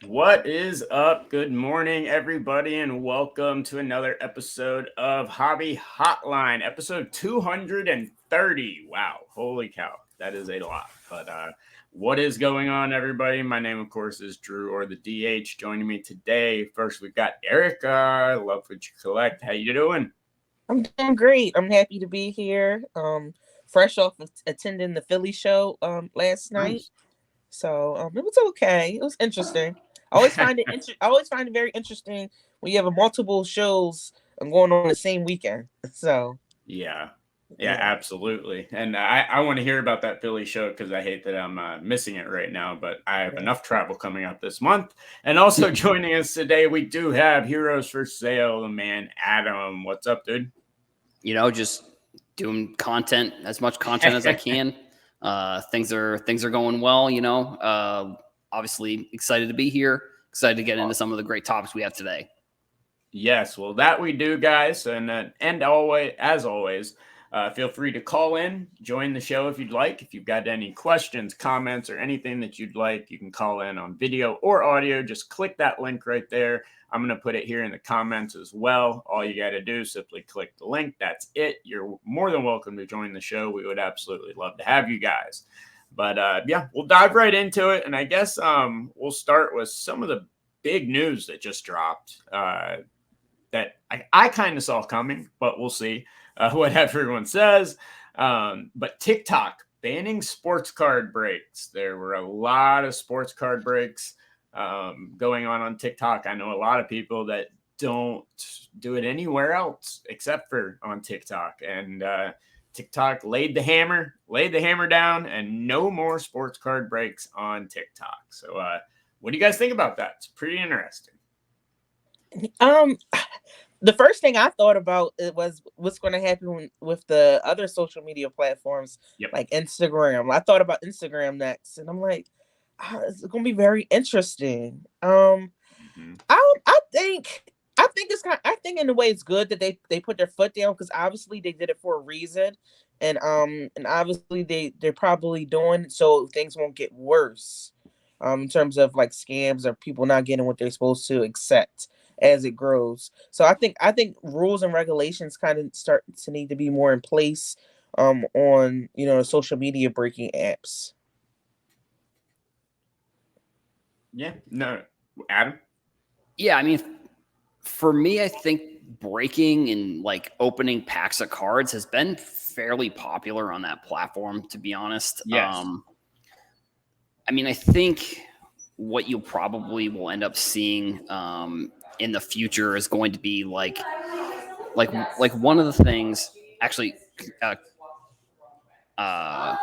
What is up? Good morning, everybody, and welcome to another episode of Hobby Hotline, episode 230. Wow, holy cow, that is a lot. But what is going on, everybody? My name, of course, is Drew, or the DH. Joining me today, first we've got Erica. Love what you collect. How you doing? I'm doing great. I'm happy to be here. Fresh off of attending the Philly show last night, Nice. so it was okay. It was interesting. I always find it very interesting when you have a multiple shows going on the same weekend. So Yeah. Yeah, yeah, absolutely. And I want to hear about that Philly show because I hate that I'm missing it right now, but I have yeah. enough travel coming up this month. And also joining us today, we do have Heroes for Sale, the man Adam. What's up, dude? Just doing content, as much content as I can. Things are going well. Obviously excited to be here. Excited to get into some of the great topics we have today. Yes, well, that we do, guys, and always, as always, feel free to call in, join the show if you'd like. If you've got any questions, comments, or anything that you'd like, you can call in on video or audio. Just click that link right there. I'm going to put it here in the comments as well. All you got to do is simply click the link. That's it. You're more than welcome to join the show. We would absolutely love to have you guys. But yeah, we'll dive right into it, and I guess we'll start with some of the big news that just dropped. That I kind of saw coming, but we'll see what everyone says. But TikTok banning sports card breaks. There were a lot of sports card breaks going on TikTok. I know a lot of people that don't do it anywhere else except for on TikTok. And TikTok laid the hammer down, and no more sports card breaks on TikTok. So, what do you guys think about that? It's pretty interesting. Um, the first thing I thought about it was what's going to happen with the other social media platforms Yep. like Instagram. I thought about Instagram next, and I'm like, it's going to be very interesting. Mm-hmm. I think it's kind. I think in a way it's good that they put their foot down because obviously they did it for a reason, and obviously they're probably doing it so things won't get worse, in terms of like scams or people not getting what they're supposed to accept as it grows. So I think rules and regulations kind of start to need to be more in place, on social media breaking apps. Yeah. No, Adam. Yeah, I mean, for me, I think breaking and like opening packs of cards has been fairly popular on that platform, to be honest. Yes. I mean, I think what you probably will end up seeing in the future is going to be like one of the things. Actually, uh, uh,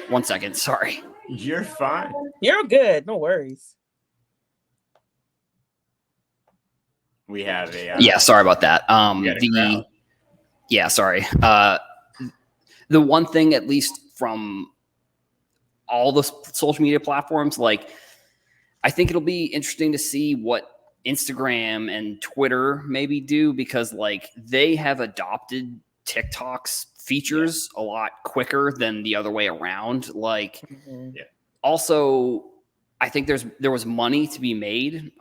one second, sorry. You're fine. You're good, no worries. We have a Yeah, sorry about that. we got a crowd. Yeah, sorry. The one thing, at least from all the social media platforms, like I think it'll be interesting to see what Instagram and Twitter maybe do because like they have adopted TikTok's features a lot quicker than the other way around. Like Mhm. Yeah. also I think there was money to be made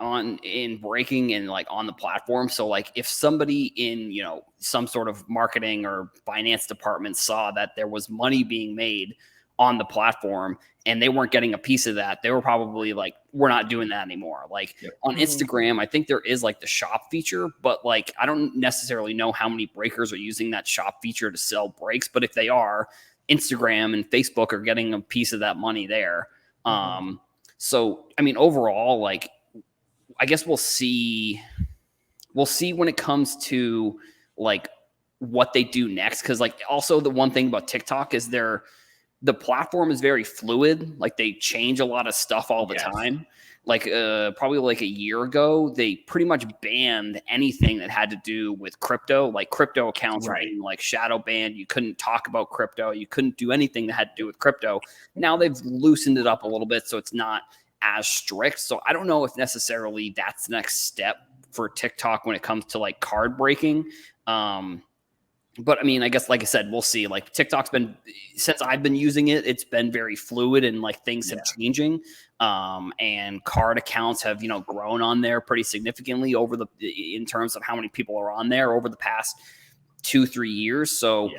in breaking and like on the platform. So like if somebody in some sort of marketing or finance department saw that there was money being made on the platform and they weren't getting a piece of that, they were probably like, we're not doing that anymore. Like Yep. on Mhm. Instagram, I think there is like the shop feature, but like I don't necessarily know how many breakers are using that shop feature to sell breaks. But if they are, Instagram and Facebook are getting a piece of that money there. Mhm. So, I mean, overall, like, I guess we'll see. We'll see when it comes to like what they do next. Because, like, also the one thing about TikTok is the platform is very fluid. Like, they change a lot of stuff all the Yes. time. Like, probably like a year ago, they pretty much banned anything that had to do with crypto. Like, crypto accounts were Right. being like shadow banned. You couldn't talk about crypto. You couldn't do anything that had to do with crypto. Now they've loosened it up a little bit, so it's not as strict. So I don't know if necessarily that's the next step for TikTok when it comes to like card breaking. Um, but I mean, I guess, like I said, we'll see. Like TikTok's been, since I've been using it, it's been very fluid and like things have changing. And card accounts have, grown on there pretty significantly in terms of how many people are on there over the past 2-3 years. So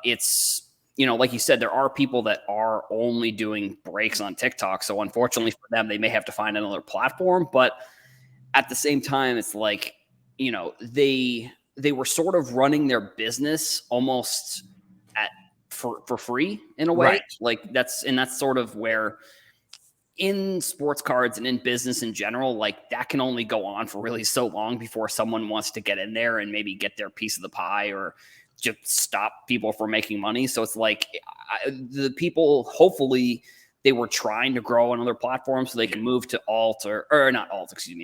it's, like you said, there are people that are only doing breaks on TikTok. So unfortunately for them, they may have to find another platform. But at the same time, it's like, they were sort of running their business almost for free in a way. Right. Like that's sort of where in sports cards and in business in general, like that can only go on for really so long before someone wants to get in there and maybe get their piece of the pie or just stop people from making money. So it's like the people, hopefully they were trying to grow on other platforms so they can move to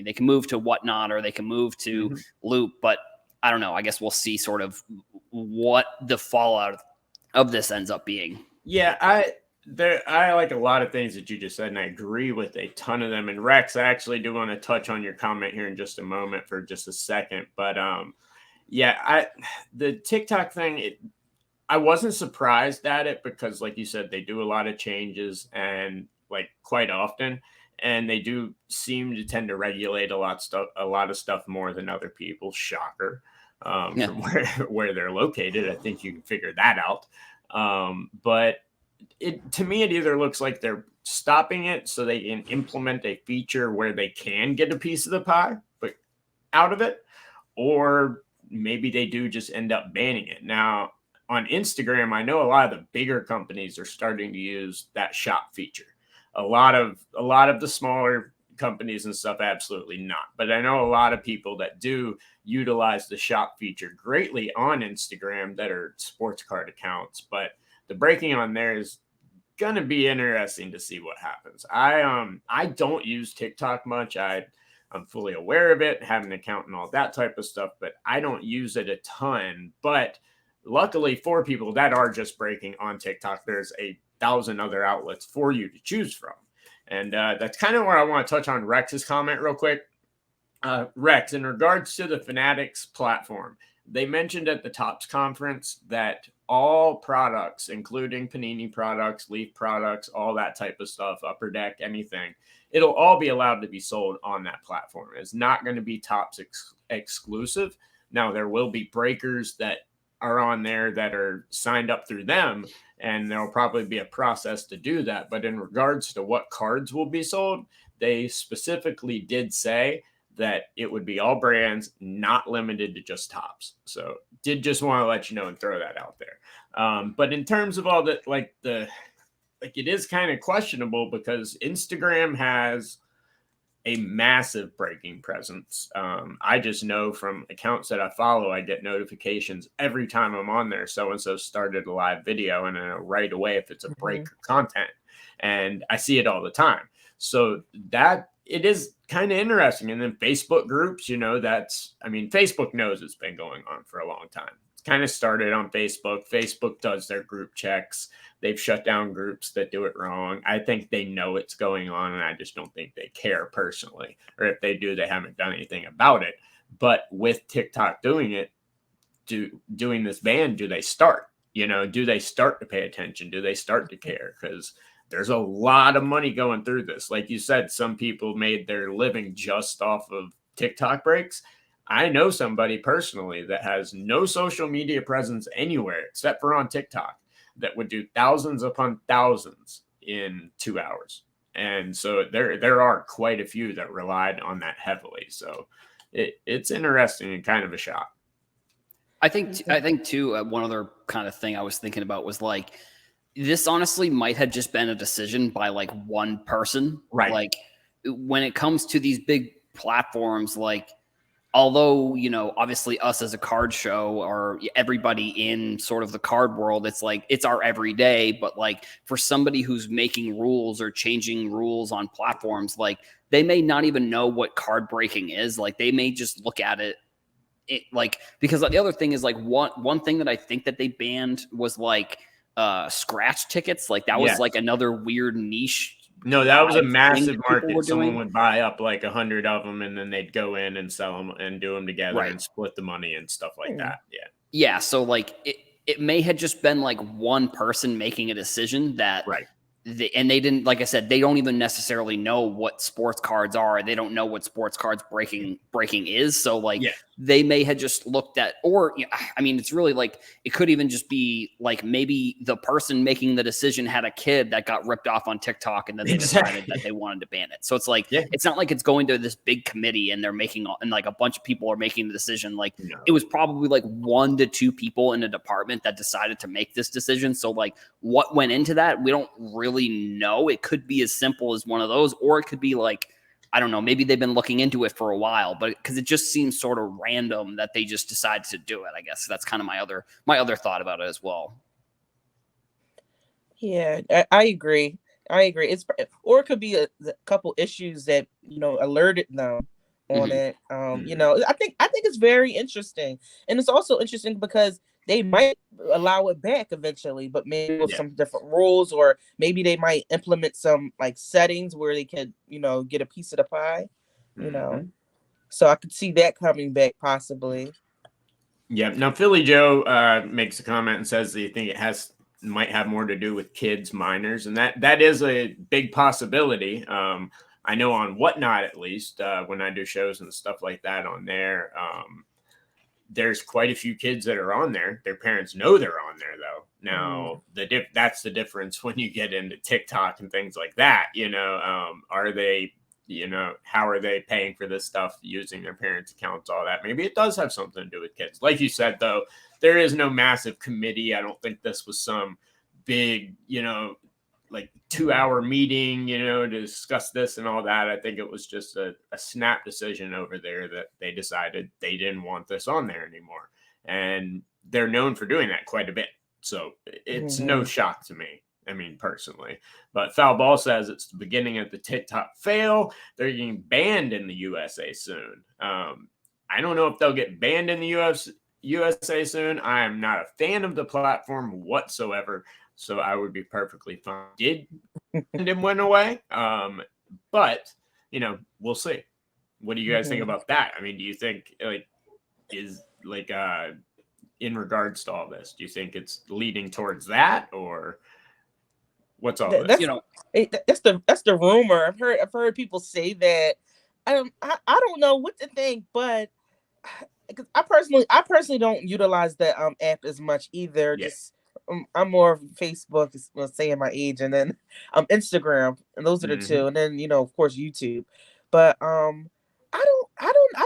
they can move to Whatnot, or they can move to Loop. But I don't know. I guess we'll see sort of what the fallout of this ends up being. Yeah, I like a lot of things that you just said, and I agree with a ton of them. And Rex, I actually do want to touch on your comment here in just a moment for just a second. But the TikTok thing, I wasn't surprised at it because, like you said, they do a lot of changes and like quite often, and they do seem to tend to regulate a lot of stuff more than other people. Shocker. From where they're located, I think you can figure that out. But to me, it either looks like they're stopping it so they can implement a feature where they can get a piece of the pie, but out of it, or maybe they do just end up banning it. Now, on Instagram, I know a lot of the bigger companies are starting to use that shop feature. A lot of the smaller companies and stuff, absolutely not. But I know a lot of people that do utilize the shop feature greatly on Instagram that are sports card accounts. But the breaking on there is gonna be interesting to see what happens. I don't use TikTok much. I'm fully aware of it, have an account and all that type of stuff, but I don't use it a ton. But luckily for people that are just breaking on TikTok, there's 1,000 other outlets for you to choose from. And that's kind of where I want to touch on Rex's comment real quick. Rex, in regards to the Fanatics platform, they mentioned at the Topps conference that all products, including Panini products, Leaf products, all that type of stuff, Upper Deck, anything, it'll all be allowed to be sold on that platform. It's not going to be Topps exclusive. Now, there will be breakers that are on there that are signed up through them, and there'll probably be a process to do that. But in regards to what cards will be sold, they specifically did say that it would be all brands, not limited to just Topps. So did just want to let you know and throw that out there. But in terms of all that, it is kind of questionable because Instagram has a massive breaking presence. I just know from accounts that I follow, I get notifications every time I'm on there. So-and-so started a live video, and I know right away if it's a break content, and I see it all the time. So that it is kind of interesting. And then Facebook groups, Facebook knows it's been going on for a long time. It's kind of started on Facebook. Facebook does their group checks. They've shut down groups that do it wrong. I think they know it's going on, and I just don't think they care personally. Or if they do, they haven't done anything about it. But with TikTok doing it, doing this ban, do they start? Do they start to pay attention? Do they start to care? Because there's a lot of money going through this. Like you said, some people made their living just off of TikTok breaks. I know somebody personally that has no social media presence anywhere except for on TikTok that would do thousands upon thousands in 2 hours. And so there are quite a few that relied on that heavily. So it's interesting and kind of a shock. I think too, one other kind of thing I was thinking about was like, this honestly might have just been a decision by like one person. Right. Like when it comes to these big platforms, like, although, obviously us as a card show or everybody in sort of the card world, it's like, it's our everyday, but like for somebody who's making rules or changing rules on platforms, like they may not even know what card breaking is. Like they may just look at it because the other thing is like one thing that I think that they banned was like scratch tickets. Like that was like another weird niche. No, that was a massive market. Someone would buy up like 100 of them, and then they'd go in and sell them and do them together and split the money and stuff like that. Yeah. Yeah, so like it may have just been like one person making a decision that Right. they didn't, like I said, they don't even necessarily know what sports cards are. They don't know what sports cards breaking is. So like Yeah. they may have just looked at, or I mean, it's really like it could even just be like maybe the person making the decision had a kid that got ripped off on TikTok, and then they decided that they wanted to ban it. So it's like it's not like it's going to this big committee and they're making, and like a bunch of people are making the decision. Like it was probably like 1 to 2 people in a department that decided to make this decision. So like what went into that, we don't really know. It could be as simple as one of those, or it could be like, I don't know, maybe they've been looking into it for a while, but because it just seems sort of random that they just decided to do it. I guess that's kind of my other thought about it as well. Yeah, I agree. It's, or it could be a couple issues that alerted them on it. I think it's very interesting, and it's also interesting because they might allow it back eventually, but maybe with some different rules, or maybe they might implement some like settings where they could get a piece of the pie. So I could see that coming back possibly. Yeah. Now Philly Joe makes a comment and says that you think it might have more to do with kids, minors, and that is a big possibility. I know on Whatnot, at least when I do shows and stuff like that on there, there's quite a few kids that are on there. Their parents know they're on there, though. Now, that's the difference when you get into TikTok and things like that. Are they, how are they paying for this stuff using their parents' accounts, all that? Maybe it does have something to do with kids. Like you said, though, there is no massive committee. I don't think this was some big, like 2-hour meeting, to discuss this and all that. I think it was just a snap decision over there that they decided they didn't want this on there anymore. And they're known for doing that quite a bit. So it's no shock to me. I mean, personally. But Foul Ball says it's the beginning of the TikTok fail. They're getting banned in the USA soon. I don't know if they'll get banned in the USA soon. I am not a fan of the platform whatsoever. So I would be perfectly fine. Did and went away. But we'll see. What do you guys think about that? I mean, do you think in regards to all this, do you think it's leading towards that, or what's all this? That's the rumor. I've heard people say that. I don't know what to think, but because I personally don't utilize the app as much either. Just I'm more of Facebook, saying my age, and then Instagram, and those are the two, and then of course YouTube. But I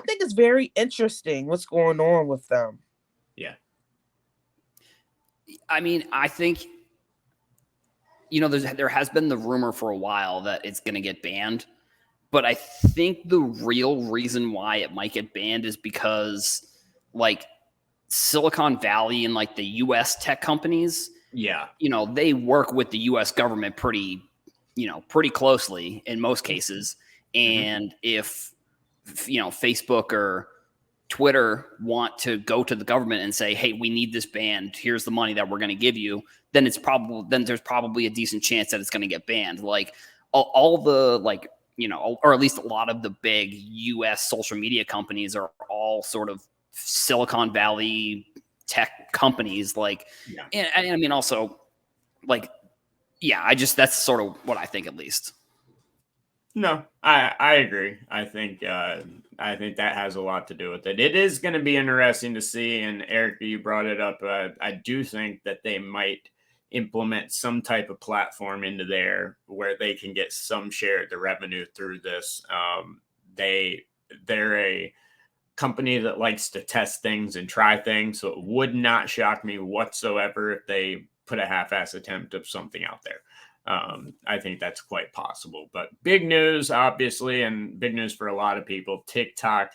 think it's very interesting what's going on with them. Yeah. I mean, I think there has been the rumor for a while that it's going to get banned, but I think the real reason why it might get banned is because like Silicon Valley and like the US tech companies, they work with the US government pretty closely in most cases. And if Facebook or Twitter want to go to the government and say, hey, we need this banned, here's the money that we're going to give you, then there's probably a decent chance that it's going to get banned. Like all the like, or at least a lot of the big US social media companies are all sort of Silicon Valley tech companies. Like, and I mean, also like, that's sort of what I think, at least. No, I agree. I think that has a lot to do with it. It is going to be interesting to see. And Eric, you brought it up. I do think that they might implement some type of platform into there where they can get some share of the revenue through this. They're a company that likes to test things and try things, so it would not shock me whatsoever if they put a half-ass attempt of something out there. I think that's quite possible. But big news, obviously, and big news for a lot of people. TikTok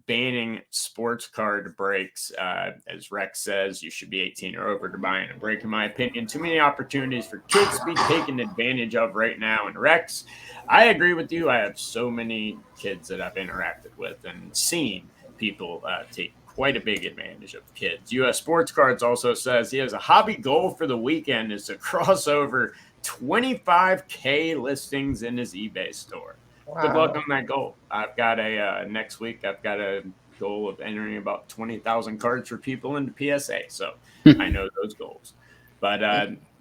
banning sports card breaks. As Rex says, you should be 18 or over to buy in a break, in my opinion. Too many opportunities for kids to be taken advantage of right now. And Rex, I agree with you. I have so many kids that I've interacted with and seen people take quite a big advantage of kids. US Sports Cards also says he has a hobby goal for the weekend is to cross over 25K listings in his eBay store. Wow. Good luck on that goal. I've got next week, I've got to goal of entering about 20,000 cards for people into PSA. So I know those goals. But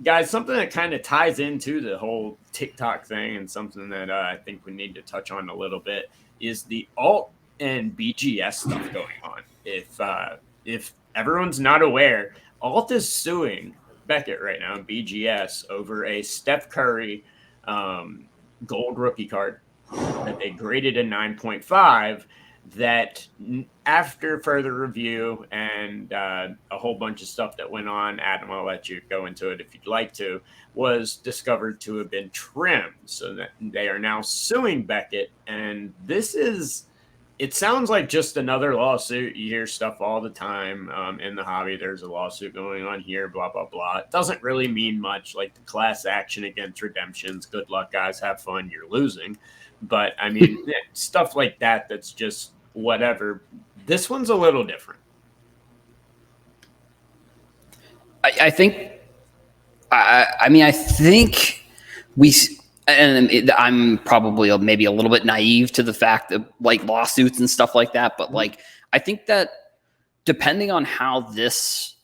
guys, something that kind of ties into the whole TikTok thing and something that I think we need to touch on a little bit is the alt and BGS stuff going on. If everyone's not aware, alt is suing Beckett right now in BGS over a Steph Curry gold rookie card that they graded a 9.5 that after further review and a whole bunch of stuff that went on, Adam, I'll let you go into it if you'd like to, was discovered to have been trimmed. So that they are now suing Beckett. And this is, it sounds like just another lawsuit. You hear stuff all the time in the hobby. There's a lawsuit going on here, blah, blah, blah. It doesn't really mean much, like the class action against redemptions. Good luck, guys. Have fun. You're losing. But I mean, stuff like that, that's just whatever. This one's a little different. I think we, and I'm probably maybe a little bit naive to the fact of like lawsuits and stuff like that. But like, I think that depending on how this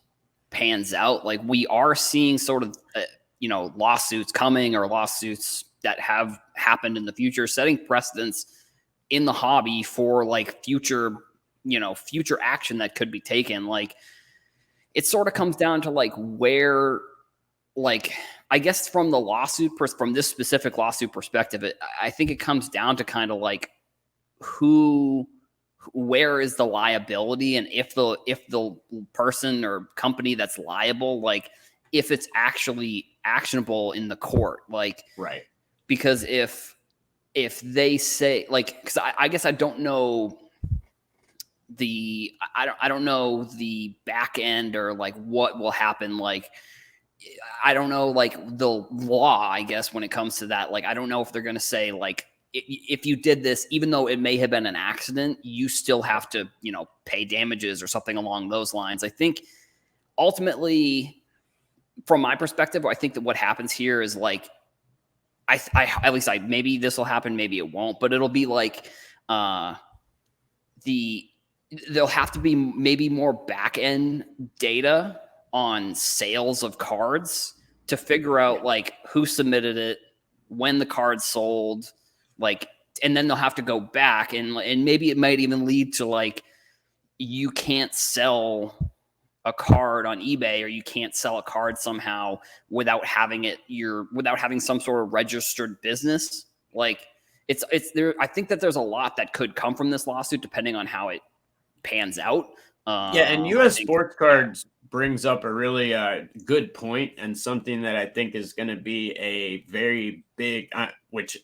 pans out, like we are seeing sort of, lawsuits coming or lawsuits that have happened in the future, setting precedents in the hobby for like future action that could be taken. Like it sort of comes down to like where, like, I guess from the lawsuit, from this specific lawsuit perspective, I think it comes down to kind of like where is the liability, and if the person or company that's liable, like if it's actually actionable in the court, like, right. Because if they say, like, because I guess I don't know I don't know the back end or like what will happen. Like, I don't know, like the law, I guess, when it comes to that. Like, I don't know if they're going to say like, if you did this, even though it may have been an accident, you still have to, pay damages or something along those lines. I think ultimately, from my perspective, I think that what happens here is like, maybe this will happen, maybe it won't, but it'll be like there'll have to be maybe more back end data on sales of cards to figure out like who submitted it, when the card sold, like, and then they'll have to go back and maybe it might even lead to like you can't sell a card on eBay, or you can't sell a card somehow without having some sort of registered business. Like it's there. I think that there's a lot that could come from this lawsuit depending on how it pans out. And US Sports Cards brings up a really good point, and something that I think is going to be a very big, which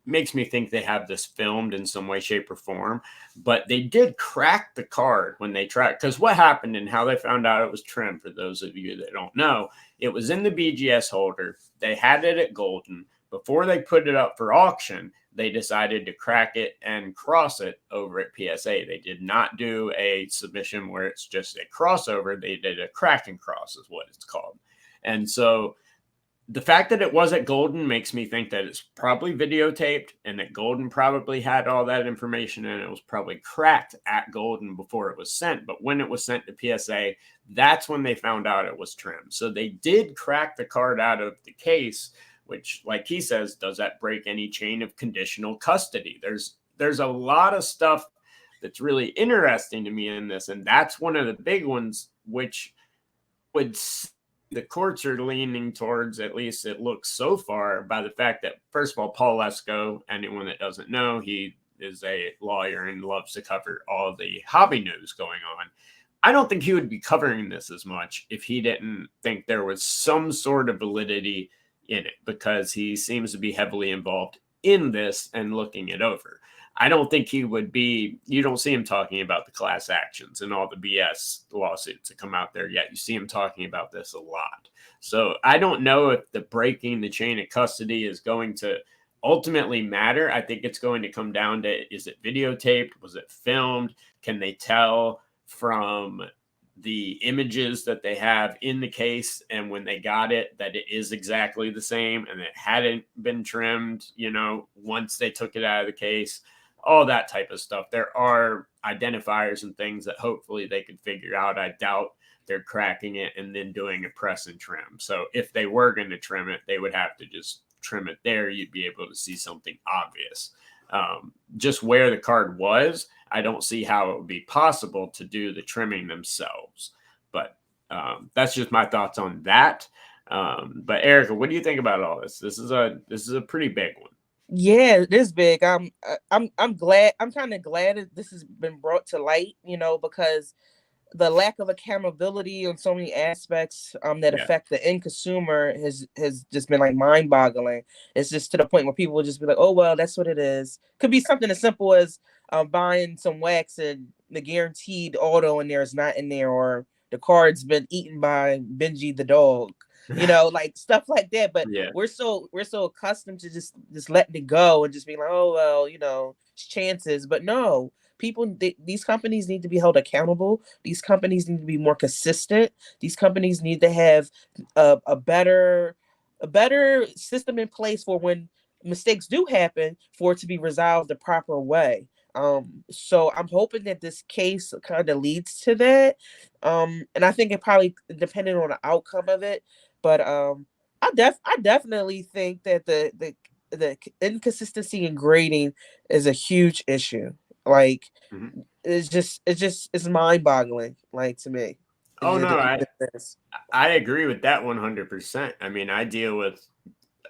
makes me think they have this filmed in some way, shape, or form. But they did crack the card when they tracked, because what happened and how they found out it was trimmed, for those of you that don't know, it was in the BGS holder. They had it at Golden. Before they put it up for auction, they decided to crack it and cross it over at PSA. They did not do a submission where it's just a crossover. They did a crack and cross is what it's called. And so the fact that it was at Golden makes me think that it's probably videotaped, and that Golden probably had all that information, and it was probably cracked at Golden before it was sent. But when it was sent to PSA, that's when they found out it was trimmed. So they did crack the card out of the case, which, like he says, does that break any chain of conditional custody? There's a lot of stuff that's really interesting to me in this, and that's one of the big ones, which would the courts are leaning towards, at least it looks so far, by the fact that, first of all, Paul Lesko, anyone that doesn't know, he is a lawyer and loves to cover all the hobby news going on. I don't think he would be covering this as much if he didn't think there was some sort of validity in it, because he seems to be heavily involved in this and looking it over. I don't think he would be, you don't see him talking about the class actions and all the BS lawsuits that come out there yet. You see him talking about this a lot. So I don't know if the breaking the chain of custody is going to ultimately matter. I think it's going to come down to, is it videotaped? Was it filmed? Can they tell from the images that they have in the case and when they got it that it is exactly the same and it hadn't been trimmed, once they took it out of the case? All that type of stuff. There are identifiers and things that hopefully they could figure out. I doubt they're cracking it and then doing a press and trim. So if they were going to trim it, they would have to just trim it there. You'd be able to see something obvious. Just where the card was, I don't see how it would be possible to do the trimming themselves. But that's just my thoughts on that. But Erica, what do you think about all this? This is a pretty big one. Yeah, it is big. I'm glad. I'm kind of glad that this has been brought to light, because the lack of accountability on so many aspects that affect the end consumer has just been like mind-boggling. It's just to the point where people will just be like, "Oh well, that's what it is." Could be something as simple as buying some wax and the guaranteed auto in there is not in there, or the card's been eaten by Benji the dog. Like stuff like that. But we're so accustomed to just letting it go and just being like, "Oh well, it's chances." But no. These companies need to be held accountable. These companies need to be more consistent. These companies need to have a better system in place for when mistakes do happen, for it to be resolved the proper way. So I'm hoping that this case kind of leads to that. And I think it probably depending on the outcome of it, but I definitely think that the inconsistency in grading is a huge issue. Like it's mind-boggling, like, to me. Oh no, I agree with that 100%. I mean, I deal with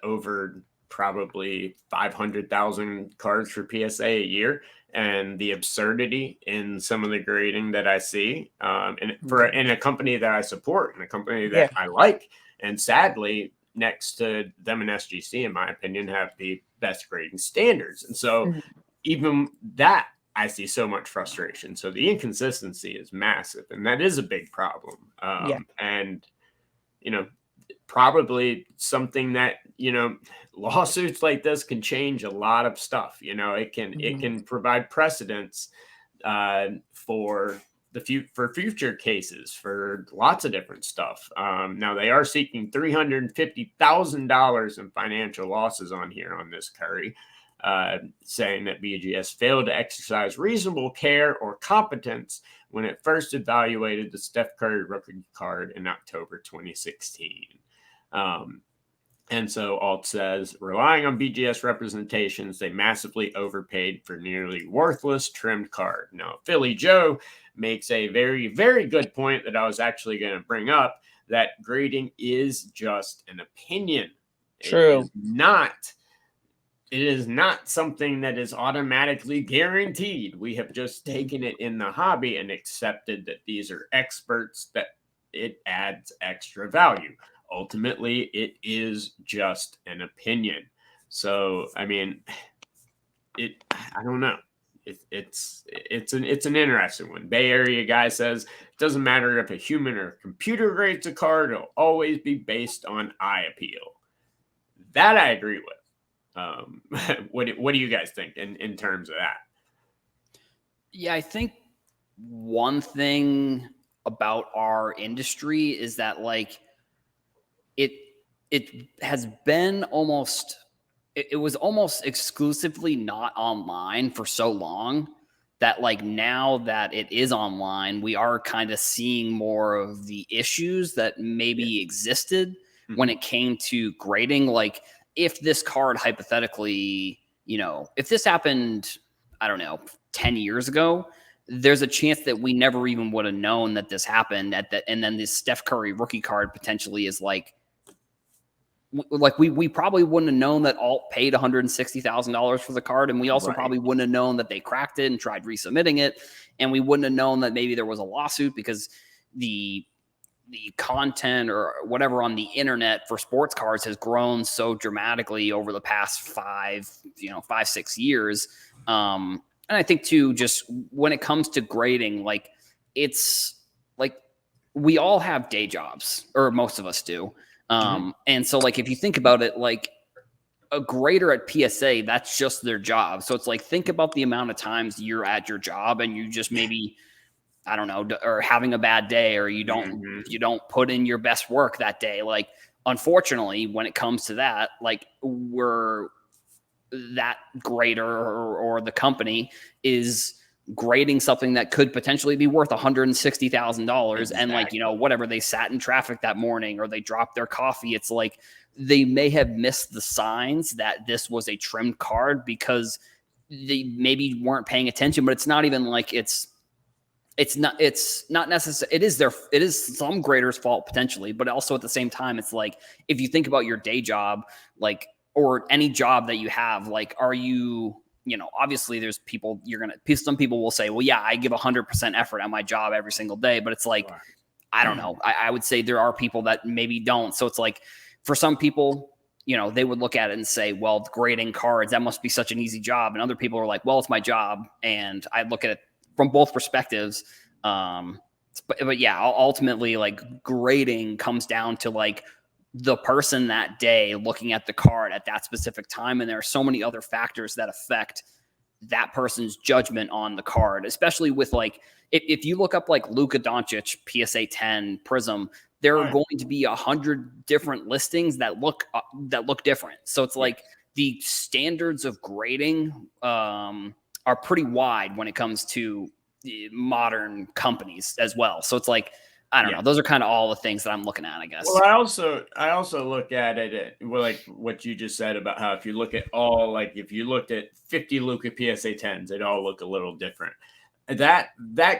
over probably 500,000 cards for PSA a year, and the absurdity in some of the grading that I see, in a company that I support, and a company that I like, and sadly, next to them and SGC, in my opinion, have the best grading standards, and so even that, I see so much frustration. So the inconsistency is massive, and that is a big problem. And probably something that lawsuits like this can change a lot of stuff. It can provide precedents for future cases for lots of different stuff. Now they are seeking $350,000 in financial losses on this Curry, saying that BGS failed to exercise reasonable care or competence when it first evaluated the Steph Curry rookie card in October 2016. And so Alt says, relying on BGS representations, they massively overpaid for nearly worthless trimmed card. Now, Philly Joe makes a very, very good point that I was actually going to bring up, that grading is just an opinion. True. It is not something that is automatically guaranteed. We have just taken it in the hobby and accepted that these are experts, that it adds extra value. Ultimately, it is just an opinion. So, I mean, I don't know. It's an interesting one. Bay Area guy says, it doesn't matter if a human or a computer grades a card, it'll always be based on eye appeal. That I agree with. What do you guys think in terms of that? Yeah, I think one thing about our industry is that it has been almost, it was almost exclusively not online for so long that now that it is online, we are kind of seeing more of the issues that maybe existed when it came to grading. If this card hypothetically, if this happened, I don't know, 10 years ago, there's a chance that we never even would have known that this happened and then this Steph Curry rookie card potentially is we probably wouldn't have known that Alt paid $160,000 for the card, and we also probably wouldn't have known that they cracked it and tried resubmitting it, and we wouldn't have known that maybe there was a lawsuit because the content or whatever on the internet for sports cards has grown so dramatically over the past 5-6 years. And I think too, just when it comes to grading, it's we all have day jobs, or most of us do. And so if you think about it, a grader at PSA, that's just their job. So it's think about the amount of times you're at your job and you just maybe, I don't know, or having a bad day, or you don't put in your best work that day. Unfortunately, when it comes to that, we're that grader or the company is grading something that could potentially be worth $160,000 and like, whatever, they sat in traffic that morning or they dropped their coffee. It's like they may have missed the signs that this was a trimmed card because they maybe weren't paying attention, but it's not even like it's not necessary. It is some graders' fault potentially, but also at the same time, it's like, if you think about your day job, like, or any job that you have, like, are you, obviously there's people some people will say, well, yeah, I give 100% effort on my job every single day, but it's like, right. I don't know. I would say there are people that maybe don't. So it's like, for some people, they would look at it and say, well, grading cards, that must be such an easy job. And other people are like, well, it's my job. And I look at it from both perspectives. But yeah, ultimately, like, grading comes down to like the person that day looking at the card at that specific time. And there are so many other factors that affect that person's judgment on the card, especially with like, if you look up like Luka Doncic, PSA 10 Prism, there are going to be 100 different listings that look different. So it's like the standards of grading are pretty wide when it comes to modern companies as well. So it's like, I don't know. Those are kind of all the things that I'm looking at, I guess. Well, I also look at it like what you just said about how if you look at if you looked at 50 Luka PSA 10s, they'd all look a little different. That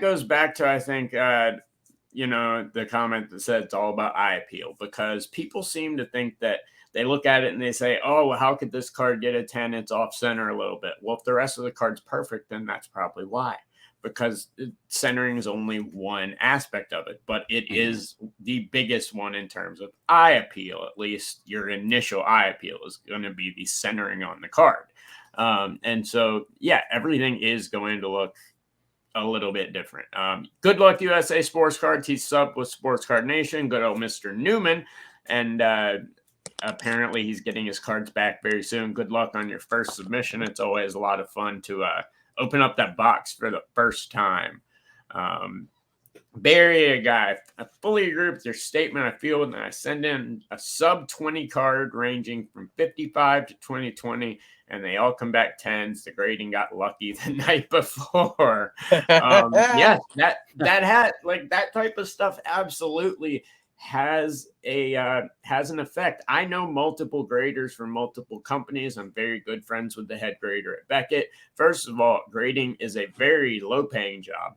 goes back to, I think, the comment that said it's all about eye appeal, because people seem to think that they look at it and they say, oh, well, how could this card get a 10? It's off center a little bit. Well, if the rest of the card's perfect, then that's probably why. Because centering is only one aspect of it, but it is the biggest one in terms of eye appeal. At least your initial eye appeal is going to be the centering on the card. And so, everything is going to look a little bit different. Good luck, USA Sports Cards. He's subbed with Sports Card Nation. Good old Mr. Newman. And apparently he's getting his cards back very soon. Good luck on your first submission. It's always a lot of fun to open up that box for the first time. Barry, guy, I fully agree with your statement. I feel when I send in a sub 20 card ranging from 55 to 2020, and they all come back 10s. The grading got lucky the night before. That had like that type of stuff absolutely has an effect. I know multiple graders from multiple companies. I'm very good friends with the head grader at Beckett. First of all, grading is a very low paying job.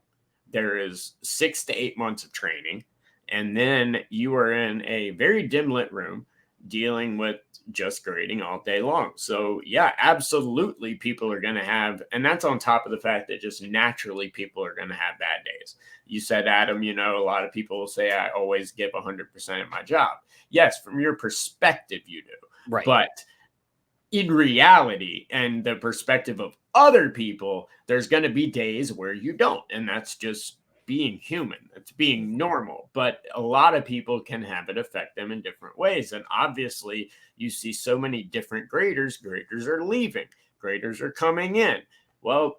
There is 6 to 8 months of training, and then you are in a very dim lit room dealing with just grading all day long. So absolutely people are going to have, and that's on top of the fact that just naturally people are going to have bad days. You said, Adam, a lot of people will say, I always give 100% at my job. Yes, from your perspective, you do. Right. But in reality and the perspective of other people, there's going to be days where you don't. And that's just being human. It's being normal. But a lot of people can have it affect them in different ways. And obviously, you see so many different graders. Graders are leaving. Graders are coming in. Well,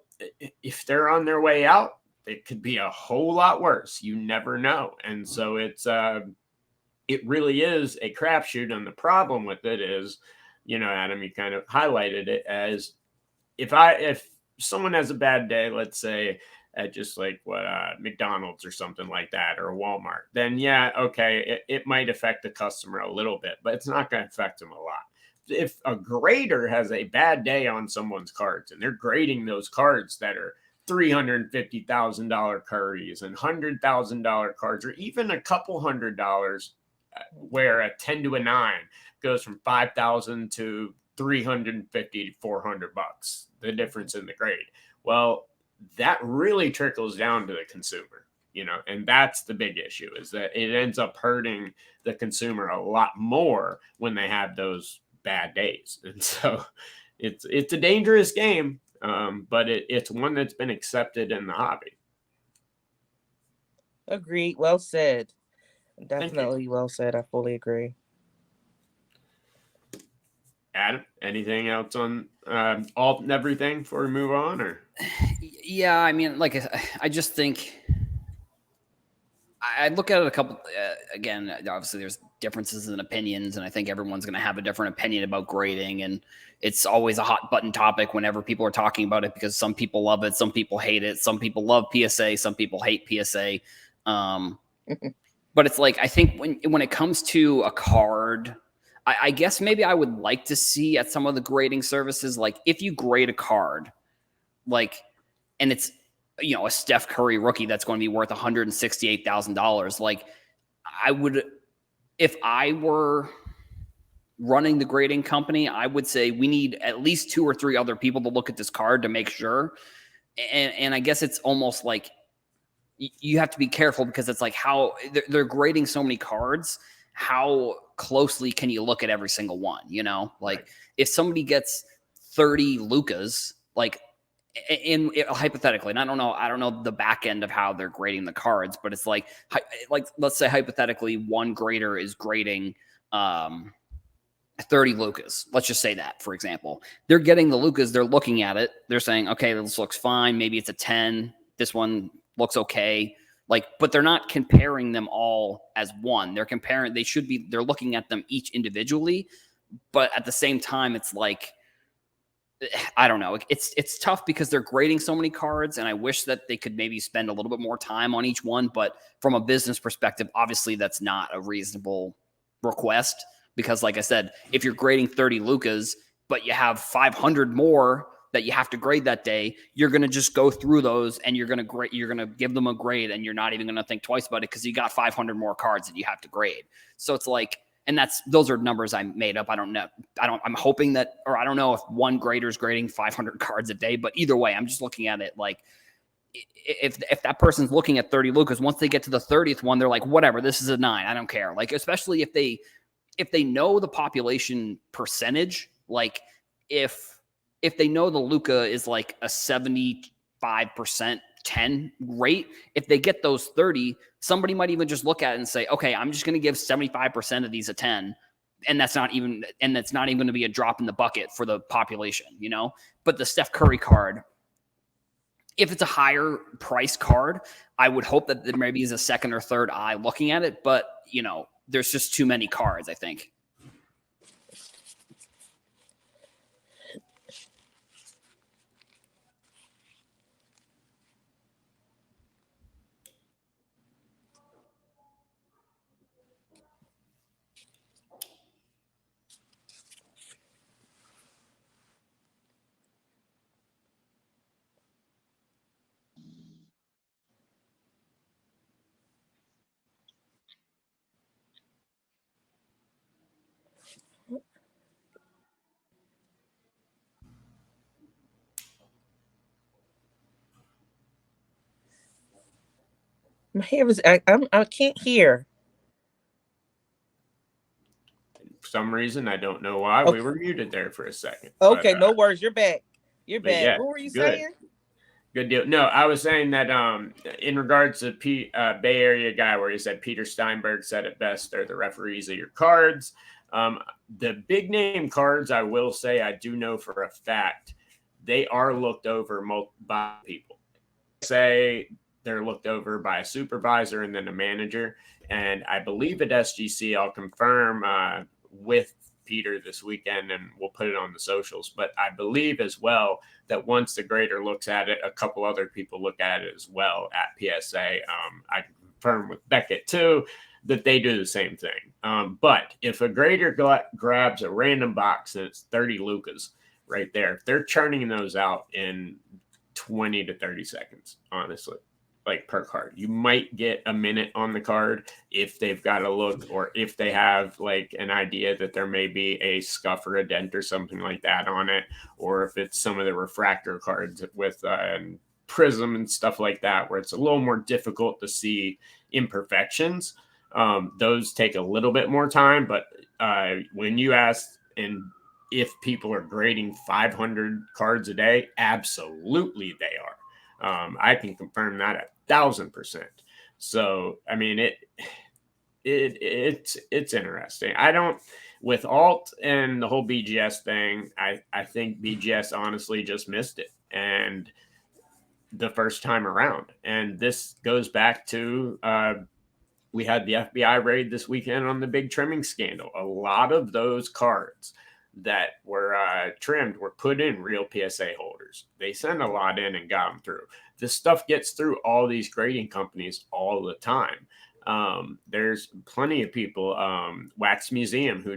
if they're on their way out, it could be a whole lot worse. You never know. And so it really is a crapshoot. And the problem with it is, Adam, you kind of highlighted it as if someone has a bad day, let's say at just like McDonald's or something like that, or Walmart, then it might affect the customer a little bit, but it's not going to affect them a lot. If a grader has a bad day on someone's cards and they're grading those cards that are $350,000 curries and $100,000 cards, or even a couple $100, where a 10 to a 9 goes from 5,000 to 350 to 400 bucks, the difference in the grade. Well, that really trickles down to the consumer, and that's the big issue, is that it ends up hurting the consumer a lot more when they have those bad days. And so it's a dangerous game, but it's one that's been accepted in the hobby. Agreed. Well said. Definitely well said. I fully agree. Adam, anything else on alt and everything before we move on? Or yeah, I mean, like, I just think I look at it a couple, again, obviously there's differences in opinions, and I think everyone's going to have a different opinion about grading. And it's always a hot button topic whenever people are talking about it, because some people love it, some people hate it, some people love PSA, some people hate PSA. But it's like, I think when it comes to a card, I guess maybe I would like to see at some of the grading services, like if you grade a card, like, and it's, a Steph Curry rookie that's going to be worth $168,000. Like, I would, if I were running the grading company, I would say we need at least 2 or 3 other people to look at this card to make sure. And I guess it's almost like you have to be careful, because it's like how they're grading so many cards. How closely can you look at every single one? Like right. If somebody gets 30 Lukas, like, hypothetically, and I don't know the back end of how they're grading the cards, but it's like let's say hypothetically one grader is grading 30 Lukas. Let's just say that, for example. They're getting the Lukas, they're looking at it, they're saying, okay, this looks fine, maybe it's a 10, this one looks okay. Like, but they're not comparing them all as one. They're looking at them each individually, but at the same time, it's like, I don't know. It's tough because they're grading so many cards, and I wish that they could maybe spend a little bit more time on each one. But from a business perspective, obviously that's not a reasonable request, because like I said, if you're grading 30 Lukas, but you have 500 more that you have to grade that day, you're going to just go through those and you're going to give them a grade, and you're not even going to think twice about it because you got 500 more cards that you have to grade. So it's like, and those are numbers I made up. I don't know. I'm hoping that, or I don't know if one grader is grading 500 cards a day, but either way, I'm just looking at it like, if that person's looking at 30 Lukas, once they get to the 30th one, they're like, whatever, this is a 9. I don't care. Like, especially if they know the population percentage, like if they know the Luka is like a 75% 10 rate, if they get those 30, somebody might even just look at it and say, okay, I'm just going to give 75% of these a 10. And that's not even going to be a drop in the bucket for the population, But the Steph Curry card, if it's a higher price card, I would hope that there maybe is a second or third eye looking at it. But, there's just too many cards, I think. My hair was. I can't hear. For some reason, I don't know why. Okay. We were muted there for a second. Okay, no worries. You're back. Yeah, What were you good. saying? Good deal. No, I was saying that in regards to Bay Area guy, where he said Peter Steinberg said it best, they're the referees of your cards. The big name cards, I will say, I do know for a fact, they are looked over by people. Say they're looked over by a supervisor and then a manager. And I believe at SGC, I'll confirm with Peter this weekend, and we'll put it on the socials. But I believe as well that once the grader looks at it, a couple other people look at it as well at PSA. I can confirm with Beckett too that they do the same thing. But if a grader grabs a random box and it's 30 Lukas right there, they're churning those out in 20 to 30 seconds, honestly. Like per card, you might get a minute on the card if they've got a look, or if they have like an idea that there may be a scuff or a dent or something like that on it, or if it's some of the refractor cards with prism and stuff like that, where it's a little more difficult to see imperfections. Those take a little bit more time, but when you ask and if people are grading 500 cards a day, absolutely they are. I can confirm that 1,000%. So, I mean, it's interesting. I don't, with alt and the whole BGS thing, I think BGS honestly just missed it. And the first time around, and this goes back to we had the FBI raid this weekend on the big trimming scandal. A lot of those cards that were trimmed were put in real PSA holders. They sent a lot in and got them through. This stuff gets through all these grading companies all the time. There's plenty of people, Wax Museum, who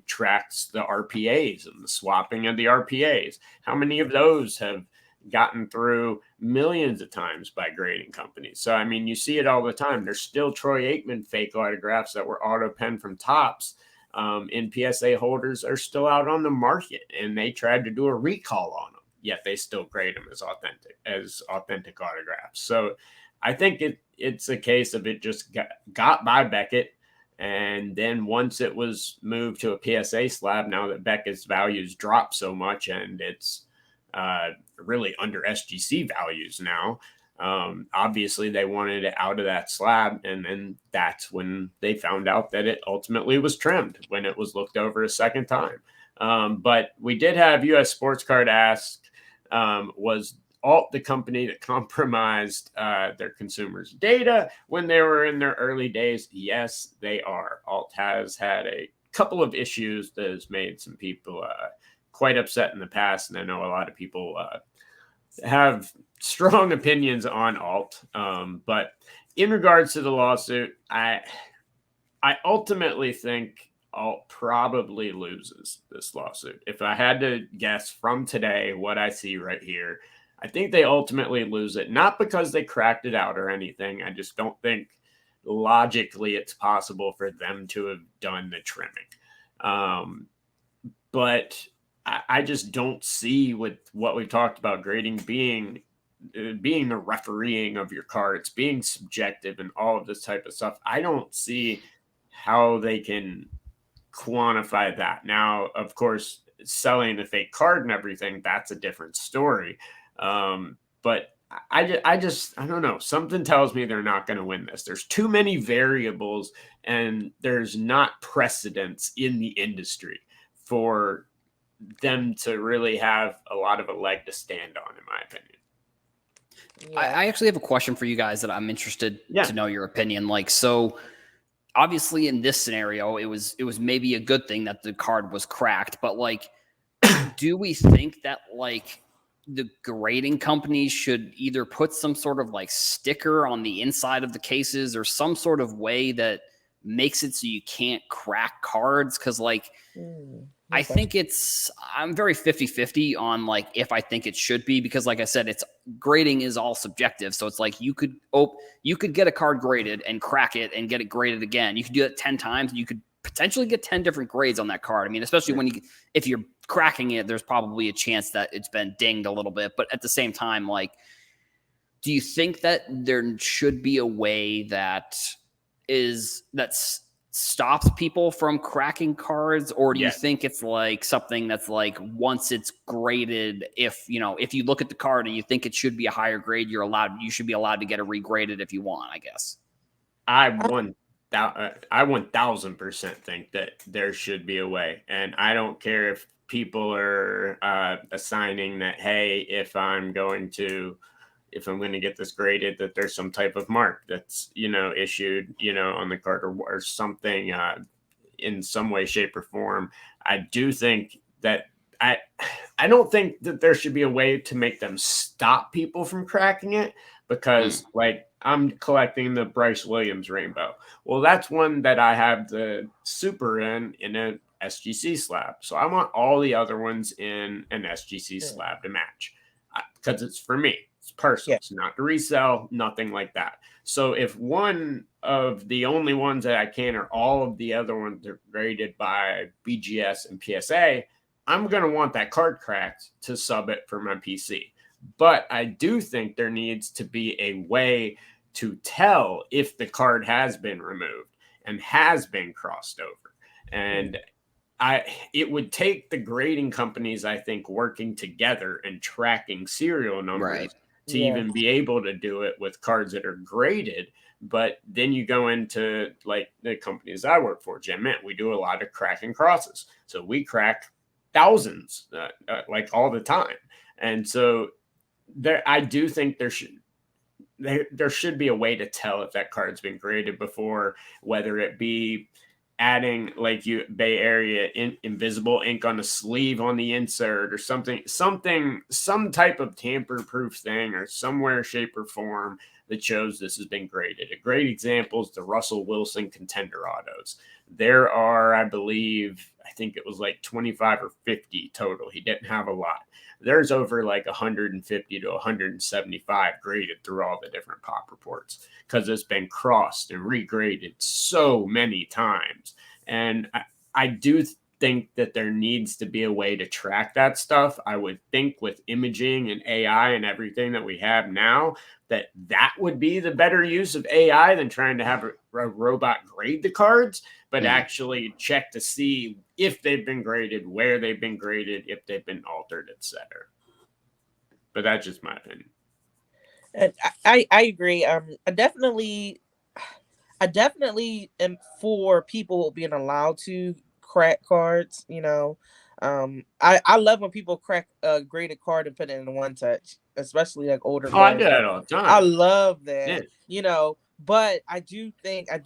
tracks the RPAs and the swapping of the RPAs. How many of those have gotten through millions of times by grading companies? So, I mean, you see it all the time. There's still Troy Aikman fake autographs that were auto penned from Topps in PSA holders are still out on the market, and they tried to do a recall on them, yet they still grade them as authentic autographs. So I think it's a case of it just got by Beckett. And then once it was moved to a PSA slab, now that Beckett's values dropped so much and it's really under SGC values now, obviously they wanted it out of that slab. And then that's when they found out that it ultimately was trimmed when it was looked over a second time. But we did have US Sports Card ask, was Alt the company that compromised their consumers' data when they were in their early days? Yes, they are. Alt has had a couple of issues that has made some people quite upset in the past, and I know a lot of people have strong opinions on Alt. But in regards to the lawsuit, I ultimately think Alt probably loses this lawsuit. If I had to guess from today, what I see right here, I think they ultimately lose it, not because they cracked it out or anything. I just don't think logically it's possible for them to have done the trimming. But I just don't see with what we talked about grading being the refereeing of your cards, being subjective and all of this type of stuff. I don't see how they can quantify that. Now, of course, selling a fake card and everything, that's a different story. But I don't know. Something tells me they're not going to win this. There's too many variables and there's not precedence in the industry for them to really have a lot of a leg to stand on, in my opinion. Yeah. I actually have a question for you guys that I'm interested to know your opinion. Like, so obviously in this scenario, it was maybe a good thing that the card was cracked, but like, do we think that like the grading companies should either put some sort of like sticker on the inside of the cases or some sort of way that makes it so you can't crack cards? Cause like, I think I'm very 50-50 on like if I think it should be, because like I said, it's grading is all subjective. So it's like you could get a card graded and crack it and get it graded again. You could do it 10 times and you could potentially get 10 different grades on that card. I mean, especially if you're cracking it, there's probably a chance that it's been dinged a little bit. But at the same time, like, do you think that there should be a way that stops people from cracking cards, or do you think it's like something that's like once it's graded, if you look at the card and you think it should be a higher grade, you should be allowed to get it regraded if you want, I guess? I 1000% think that there should be a way, and I don't care if people are assigning that, hey, if I'm going to get this graded, that there's some type of mark that's, issued, on the card or something in some way, shape, or form. I do think that I don't think that there should be a way to make them stop people from cracking it, because like I'm collecting the Bryce Williams rainbow. Well, that's one that I have the super in a SGC slab. So I want all the other ones in an SGC slab to match, because it's for me. It's personal. It's not to resell, nothing like that. So if one of the only ones that I can or all of the other ones are graded by BGS and PSA, I'm going to want that card cracked to sub it for my PC. But I do think there needs to be a way to tell if the card has been removed and has been crossed over. And it would take the grading companies, I think, working together and tracking serial numbers to even be able to do it with cards that are graded. But then you go into like the companies I work for, Gem Mint, we do a lot of cracking crosses. So we crack thousands like all the time. And so I do think there there should be a way to tell if that card's been graded before, whether it be adding like Bay Area invisible ink on the sleeve on the insert or some type of tamper-proof thing or somewhere, shape, or form that shows this has been graded. A great example is the Russell Wilson contender autos. There are, I think it was like 25 or 50 total. He didn't have a lot. There's over like 150 to 175 graded through all the different pop reports because it's been crossed and regraded so many times. And I do think that there needs to be a way to track that stuff. I would think with imaging and AI and everything that we have now, that would be the better use of AI than trying to have a robot grade the cards, but actually check to see if they've been graded, where they've been graded, if they've been altered, etc. But that's just my opinion. And I agree. I definitely am for people being allowed to crack cards. I love when people crack a graded card and put it in one touch, especially like older players. I do that all the time. I love that. Yeah. But I do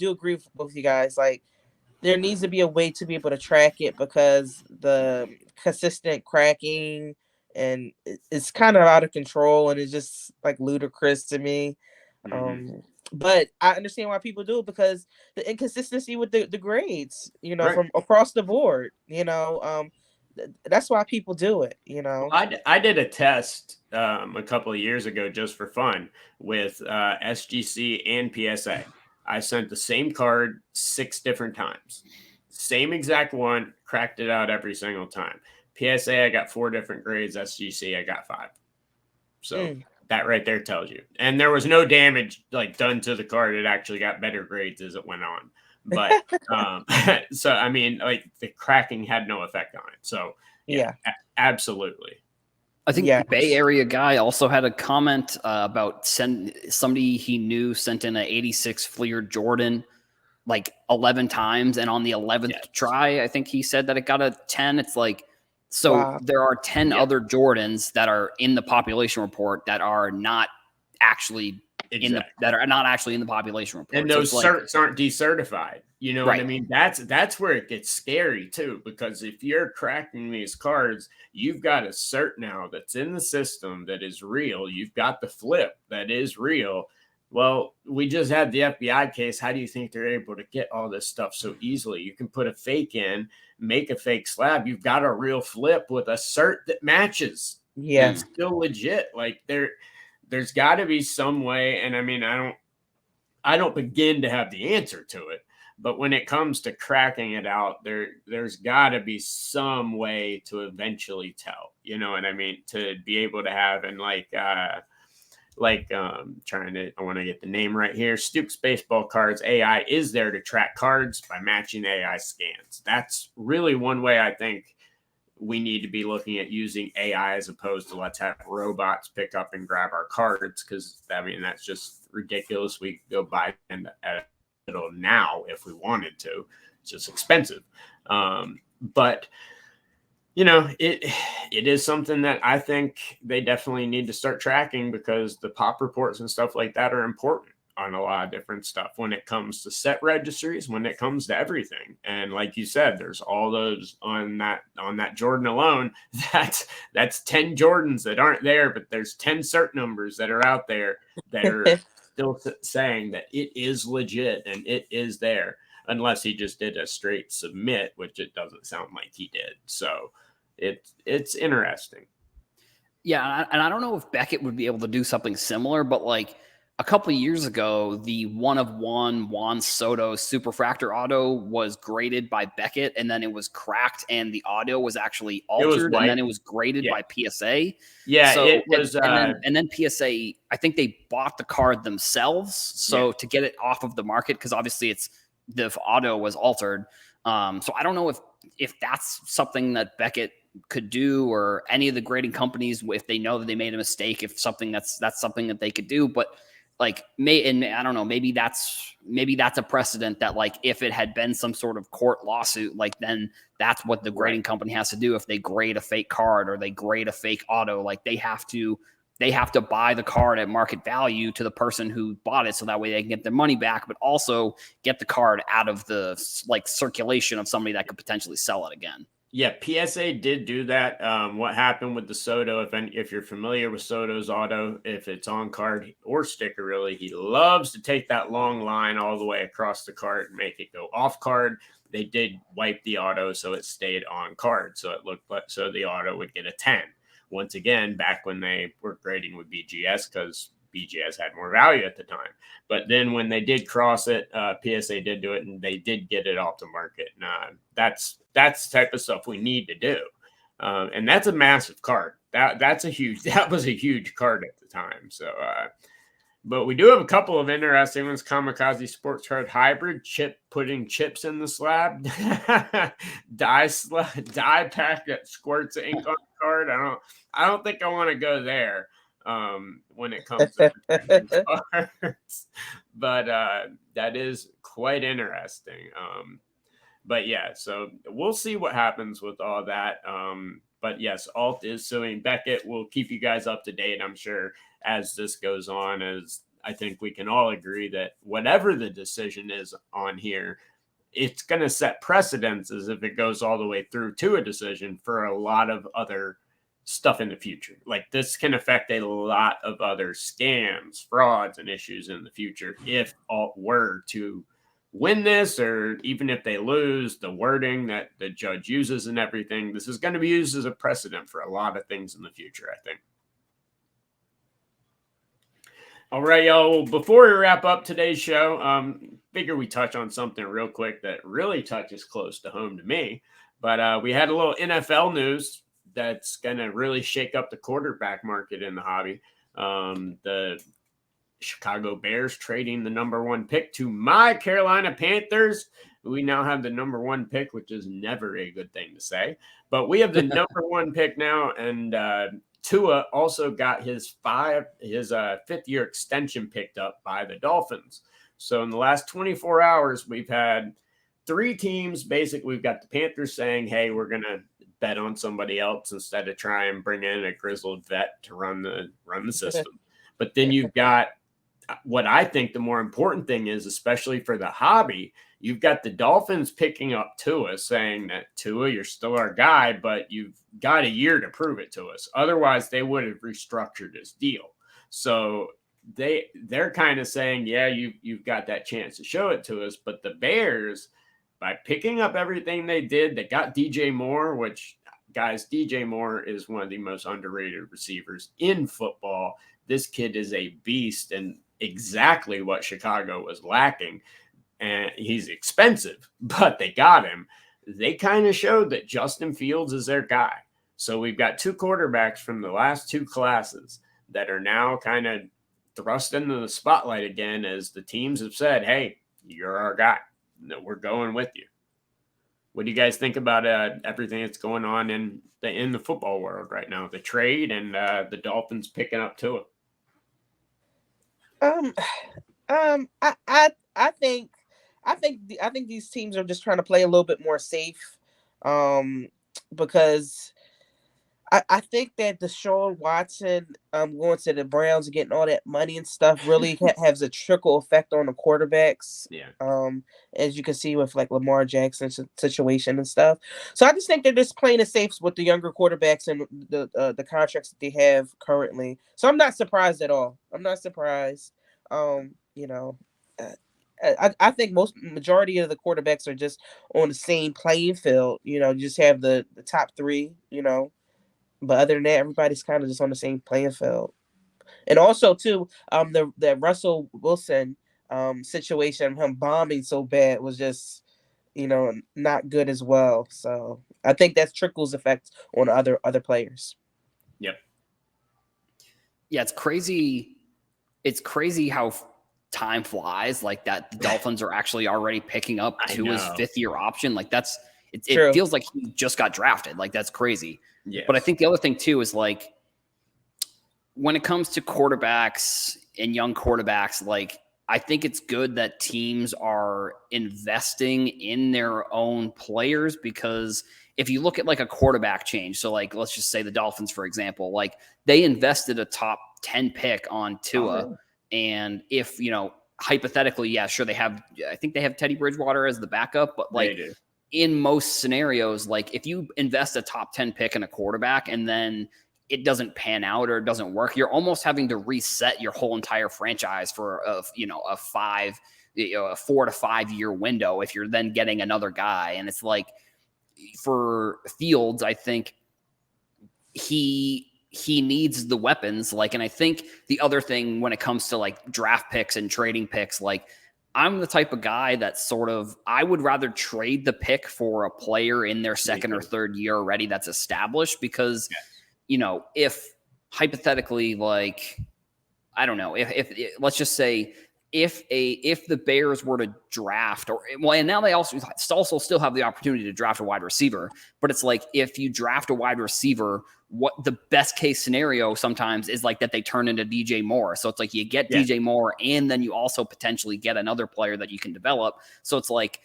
agree with both of you guys. Like, there needs to be a way to be able to track it because the consistent cracking and it's kind of out of control and it's just like ludicrous to me. But I understand why people do it because the inconsistency with the grades, from across the board, that's why people do it, I did a test a couple of years ago just for fun with SGC and PSA. I sent the same card 6 different times. Same exact one, cracked it out every single time. PSA, I got 4 different grades. SGC, I got 5. So that right there tells you. And there was no damage done to the card. It actually got better grades as it went on. But so I mean, the cracking had no effect on it. So yeah. Absolutely. I think the Bay Area guy also had a comment about somebody he knew sent in an 86 Fleer Jordan 11 times, and on the 11th try, I think he said that it got a 10. It's there are 10 other Jordans that are in the population report that are not actually in the population report. And those certs aren't decertified. You know what I mean? That's where it gets scary too, because if you're cracking these cards, you've got a cert now that's in the system that is real. You've got the flip that is real. Well, we just had the FBI case. How do you think they're able to get all this stuff so easily? You can put a fake in, make a fake slab. You've got a real flip with a cert that matches. Yeah. It's still legit. There's got to be some way. And I mean, I don't begin to have the answer to it. But when it comes to cracking it out, there's got to be some way to eventually tell. You know what I mean? To be able to have, and I want to get the name right here. Stoops Baseball Cards AI is there to track cards by matching AI scans. That's really one way I think we need to be looking at using AI as opposed to let's have robots pick up and grab our cards, because I mean that's just ridiculous. We could go buy them at now if we wanted to. It's just expensive. But it is something that I think they definitely need to start tracking, because the pop reports and stuff like that are important on a lot of different stuff when it comes to set registries, when it comes to everything. And like you said, there's all those on that Jordan alone. That's 10 Jordans that aren't there, but there's 10 cert numbers that are out there that are still saying that it is legit and it is there, unless he just did a straight submit, which it doesn't sound like he did. So it's interesting. Yeah, and I don't know if Beckett would be able to do something similar, but a couple of years ago, the 1/1 Juan Soto Superfractor auto was graded by Beckett, and then it was cracked, and the audio was actually altered, and then it was graded by PSA. Yeah, so it was. And then PSA, I think they bought the card themselves, so to get it off of the market, because obviously the auto was altered. So I don't know if that's something that Beckett could do, or any of the grading companies, if they know that they made a mistake, if that's something that they could do. But and I don't know, maybe that's a precedent that if it had been some sort of court lawsuit, then that's what the grading company has to do. If they grade a fake card or they grade a fake auto, they have to they have to buy the card at market value to the person who bought it, so that way they can get their money back, but also get the card out of the like circulation of somebody that could potentially sell it again. Yeah, PSA did do that. What happened with the Soto, if you're familiar with Soto's auto, if it's on card or sticker, really, he loves to take that long line all the way across the card and make it go off card. They did wipe the auto, so it stayed on card. So it looked like, so the auto would get a 10. Once again, back when they were grading with BGS, because BGS had more value at the time. But then when they did cross it, PSA did do it, and they did get it off the market. And that's the type of stuff we need to do. And that's a massive card. That was a huge card at the time. So, but we do have a couple of interesting ones. Kamikaze Sports Card Hybrid, putting chips in the slab, dye pack that squirts ink on the card. I don't think I want to go there. When it comes to cards, but that is quite interesting. But yeah, so we'll see what happens with all that. But yes, Alt is suing Beckett. We'll keep you guys up to date, I'm sure, as this goes on. As I think we can all agree that whatever the decision is on here, it's going to set precedents as if it goes all the way through to a decision for a lot of other stuff in the future. Like, this can affect a lot of other scams, frauds, and issues in the future if Alt were to win this, or even if they lose, the wording that the judge uses and everything. This is going to be used as a precedent for a lot of things in the future, I think. All right, y'all. Before we wrap up today's show, figure we touch on something real quick that really touches close to home to me. But we had a little NFL news that's going to really shake up the quarterback market in the hobby. The Chicago Bears trading the #1 pick to my Carolina Panthers. We now have the #1 pick, which is never a good thing to say. But we have the #1 pick now, and Tua also got his fifth-year extension picked up by the Dolphins. So in the last 24 hours, we've had 3 teams. Basically, we've got the Panthers saying, hey, we're going to bet on somebody else instead of try and bring in a grizzled vet to run the system. But then you've got what I think the more important thing is, especially for the hobby, you've got the Dolphins picking up Tua, saying that Tua, you're still our guy, but you've got a year to prove it to us. Otherwise, they would have restructured his deal. So they're kind of saying, yeah, you've got that chance to show it to us. But the Bears, by picking up everything they did, they got DJ Moore, which, guys, DJ Moore is one of the most underrated receivers in football. This kid is a beast and exactly what Chicago was lacking. And he's expensive, but they got him. They kind of showed that Justin Fields is their guy. So we've got 2 quarterbacks from the last 2 classes that are now kind of thrust into the spotlight again, as the teams have said, hey, you're our guy. We're going with you. What do you guys think about everything that's going on in the football world right now? The trade and the Dolphins picking up Tua. I think these teams are just trying to play a little bit more safe, because I think that Deshaun Watson going to the Browns and getting all that money and stuff really has a trickle effect on the quarterbacks. Yeah. As you can see with like Lamar Jackson's situation and stuff. So I just think they're just playing it safe with the younger quarterbacks and the contracts that they have currently. So I'm not surprised at all. I'm not surprised. I think majority of the quarterbacks are just on the same playing field. You just have the top 3. But other than that, everybody's kind of just on the same playing field. And also, too, the Russell Wilson situation, him bombing so bad, was just, not good as well. So I think that's trickles effect on other players. Yep. Yeah, it's crazy. It's crazy how time flies like that. The Dolphins are actually already picking up Tua's 5th-year option. Like, it feels like he just got drafted. Like, that's crazy. Yes. But I think the other thing too is, like, when it comes to quarterbacks and young quarterbacks, like, I think it's good that teams are investing in their own players, because if you look at like a quarterback change, so like let's just say the Dolphins, for example, like they invested a top 10 pick on Tua. And if, hypothetically, yeah, sure, I think they have Teddy Bridgewater as the backup, but like in most scenarios, like if you invest a top 10 pick in a quarterback and then it doesn't pan out or it doesn't work, you're almost having to reset your whole entire franchise for a 4 to 5 year window if you're then getting another guy. And it's like, for Fields, I think he needs the weapons. Like, and I think the other thing when it comes to like draft picks and trading picks, like I'm the type of guy that I would rather trade the pick for a player in their second or third year already that's established, because if hypothetically, like, I don't know, if let's just say if the Bears were to draft, and now they also still have the opportunity to draft a wide receiver, but it's like if you draft a wide receiver, what the best case scenario sometimes is like that they turn into DJ Moore. So it's like you get DJ Moore and then you also potentially get another player that you can develop. So it's like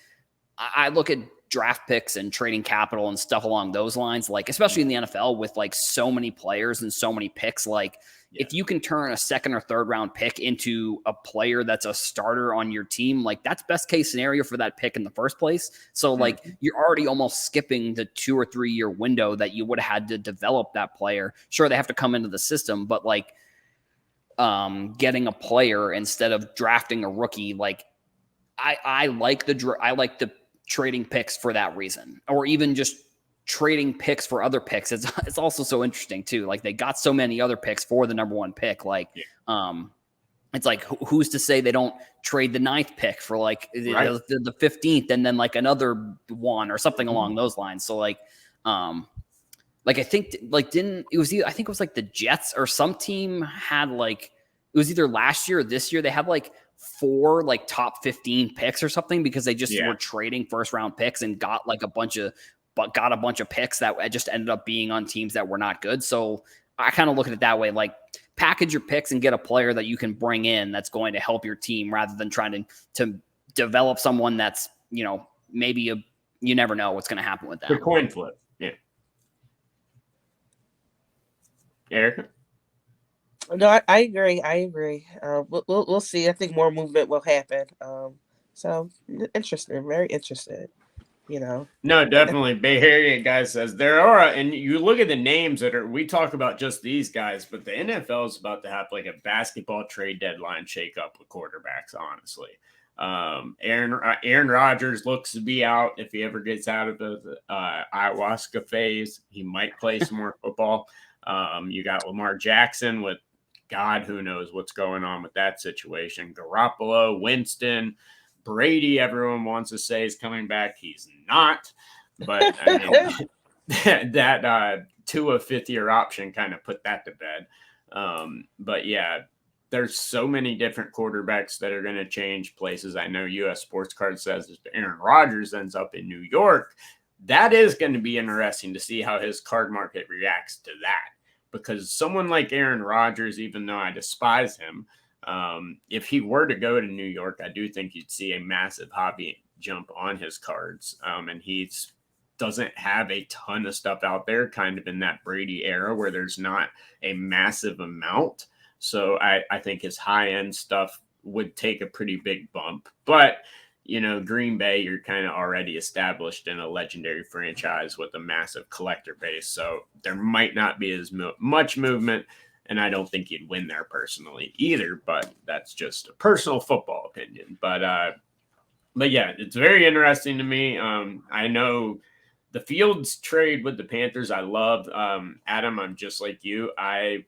I look at draft picks and trading capital and stuff along those lines, like especially in the NFL with like so many players and so many picks, like if you can turn a second or third round pick into a player that's a starter on your team, like that's best case scenario for that pick in the first place. So like you're already almost skipping the 2 or 3 year window that you would have had to develop that player. Sure, they have to come into the system, but like getting a player instead of drafting a rookie, like I like the trading picks for that reason, or even just trading picks for other picks. It's also so interesting too. Like they got so many other picks for the number one pick. Like, it's like, who's to say they don't trade the 9th pick for like the 15th and then like another one or something along those lines. So like I think like I think it was like the Jets or some team had like, it was either last year or this year. They had like 4 like top 15 picks or something because they just were trading first round picks and got a bunch of picks that just ended up being on teams that were not good. So I kind of look at it that way, like package your picks and get a player that you can bring in that's going to help your team rather than trying to develop someone that's, maybe you never know what's going to happen with that. The coin flip. Yeah. Eric? No, I agree. We'll see. I think more movement will happen. So interesting, very interested. No, definitely. Bay Area guy says there are, and you look at the names we talk about just these guys, but the NFL is about to have like a basketball trade deadline shakeup with quarterbacks. Honestly, Aaron Rodgers looks to be out. If he ever gets out of the ayahuasca phase, he might play some more football. You got Lamar Jackson with God, who knows what's going on with that situation. Garoppolo, Winston, Brady, everyone wants to say is coming back. He's not. But I mean, that Tua 5th-year option kind of put that to bed. But yeah, there's so many different quarterbacks that are going to change places. I know US Sports Card says if Aaron Rodgers ends up in New York, that is going to be interesting to see how his card market reacts to that. Because someone like Aaron Rodgers, even though I despise him, if he were to go to New York, I do think you'd see a massive hobby jump on his cards. And he doesn't have a ton of stuff out there, kind of in that Brady era where there's not a massive amount. So I think his high-end stuff would take a pretty big bump. But Green Bay, you're kind of already established in a legendary franchise with a massive collector base. So there might not be as much movement, and I don't think you'd win there personally either, but that's just a personal football opinion. But yeah, it's very interesting to me. I know the Fields trade with the Panthers, I love. Adam, I'm just like you. I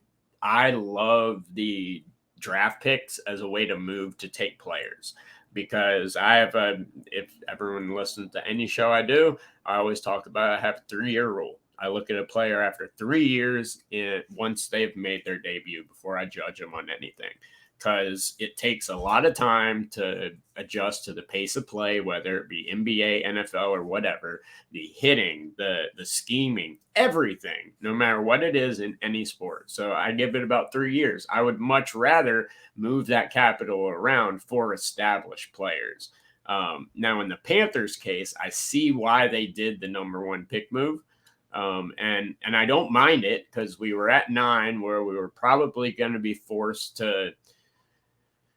love the draft picks as a way to move to take players. Because if everyone listens to any show I do, I always talk about I have a 3-year rule. I look at a player after 3 years once they've made their debut before I judge them on anything. because it takes a lot of time to adjust to the pace of play, whether it be NBA, NFL, or whatever, the hitting, the scheming, everything, no matter what it is in any sport. So I give it about 3 years. I would much rather move that capital around for established players. Now, in the Panthers case, I see why they did the number 1 pick move. And I don't mind it, because we were at 9 where we were probably going to be forced to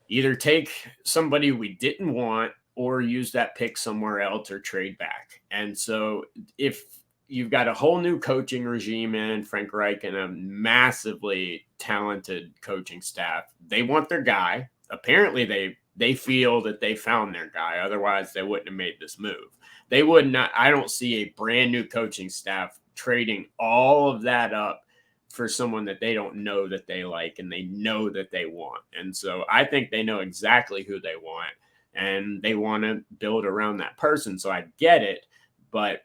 either take somebody we didn't want or use that pick somewhere else or trade back. And so if you've got a whole new coaching regime in Frank Reich and a massively talented coaching staff, they want their guy. Apparently they feel that they found their guy. Otherwise they wouldn't have made this move. They would not. I don't see a brand new coaching staff trading all of that up for someone that they don't know that they like and they know that they want. And so I think they know exactly who they want, and they want to build around that person. So I get it, but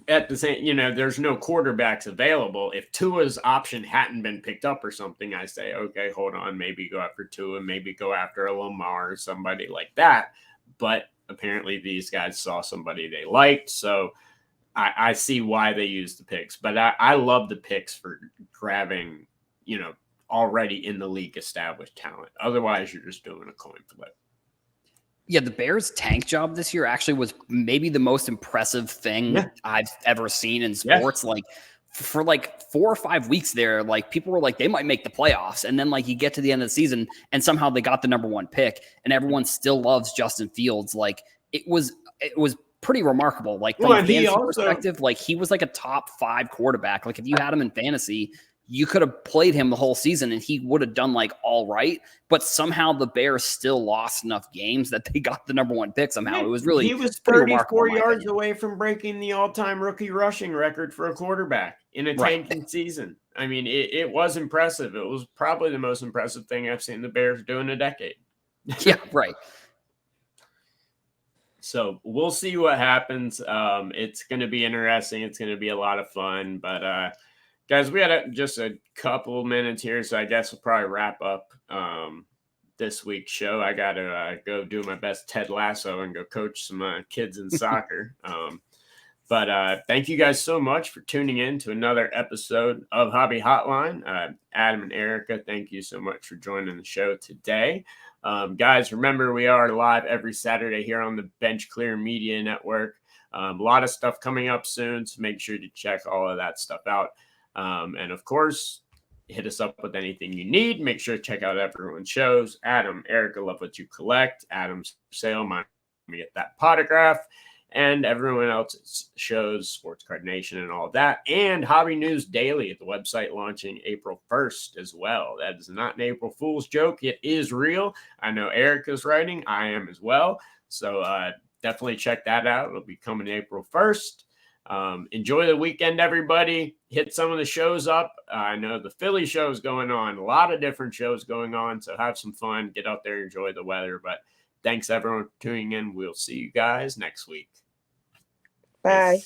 at the same, there's no quarterbacks available. If Tua's option hadn't been picked up or something, I say, okay, hold on, maybe go after Tua, maybe go after a Lamar or somebody like that. But apparently these guys saw somebody they liked. So I see why they use the picks, but I love the picks for grabbing, already in the league established talent. Otherwise, you're just doing a coin flip. Yeah, the Bears' tank job this year actually was maybe the most impressive thing I've ever seen in sports. Yeah. Like for like 4 or 5 weeks there, like people were like, they might make the playoffs. And then like you get to the end of the season and somehow they got the number 1 pick and everyone still loves Justin Fields. Like it was pretty remarkable. Like from a fantasy perspective, like he was like a top 5 quarterback. Like if you had him in fantasy, you could have played him the whole season and he would have done like all right. But somehow the Bears still lost enough games that they got the number 1 pick somehow. It was really, he was 34 yards away from breaking the all-time rookie rushing record for a quarterback in a tanking season. I mean, it was impressive. It was probably the most impressive thing I've seen the Bears do in a decade. Yeah, right. So we'll see what happens. It's going to be interesting. It's going to be a lot of fun. But guys, we had just a couple minutes here, so I guess we'll probably wrap up this week's show. I got to go do my best Ted Lasso and go coach some kids in soccer. But thank you guys so much for tuning in to another episode of Hobby Hotline. Adam and Erica, thank you so much for joining the show today. Guys, remember, we are live every Saturday here on the Bench Clear Media Network. A lot of stuff coming up soon, so make sure to check all of that stuff out. And of course, hit us up with anything you need. Make sure to check out everyone's shows. Adam, Erica, love what you collect. Adam's sale, me get that potograph. And everyone else's shows, Sports Card Nation and all of that. And Hobby News Daily at the website launching April 1st as well. That is not an April Fool's joke. It is real. I know Erica's writing. I am as well. So definitely check that out. It'll be coming April 1st. Enjoy the weekend, everybody. Hit some of the shows up. I know the Philly show is going on. A lot of different shows going on. So have some fun. Get out there, enjoy the weather. But thanks, everyone, for tuning in. We'll see you guys next week. Bye.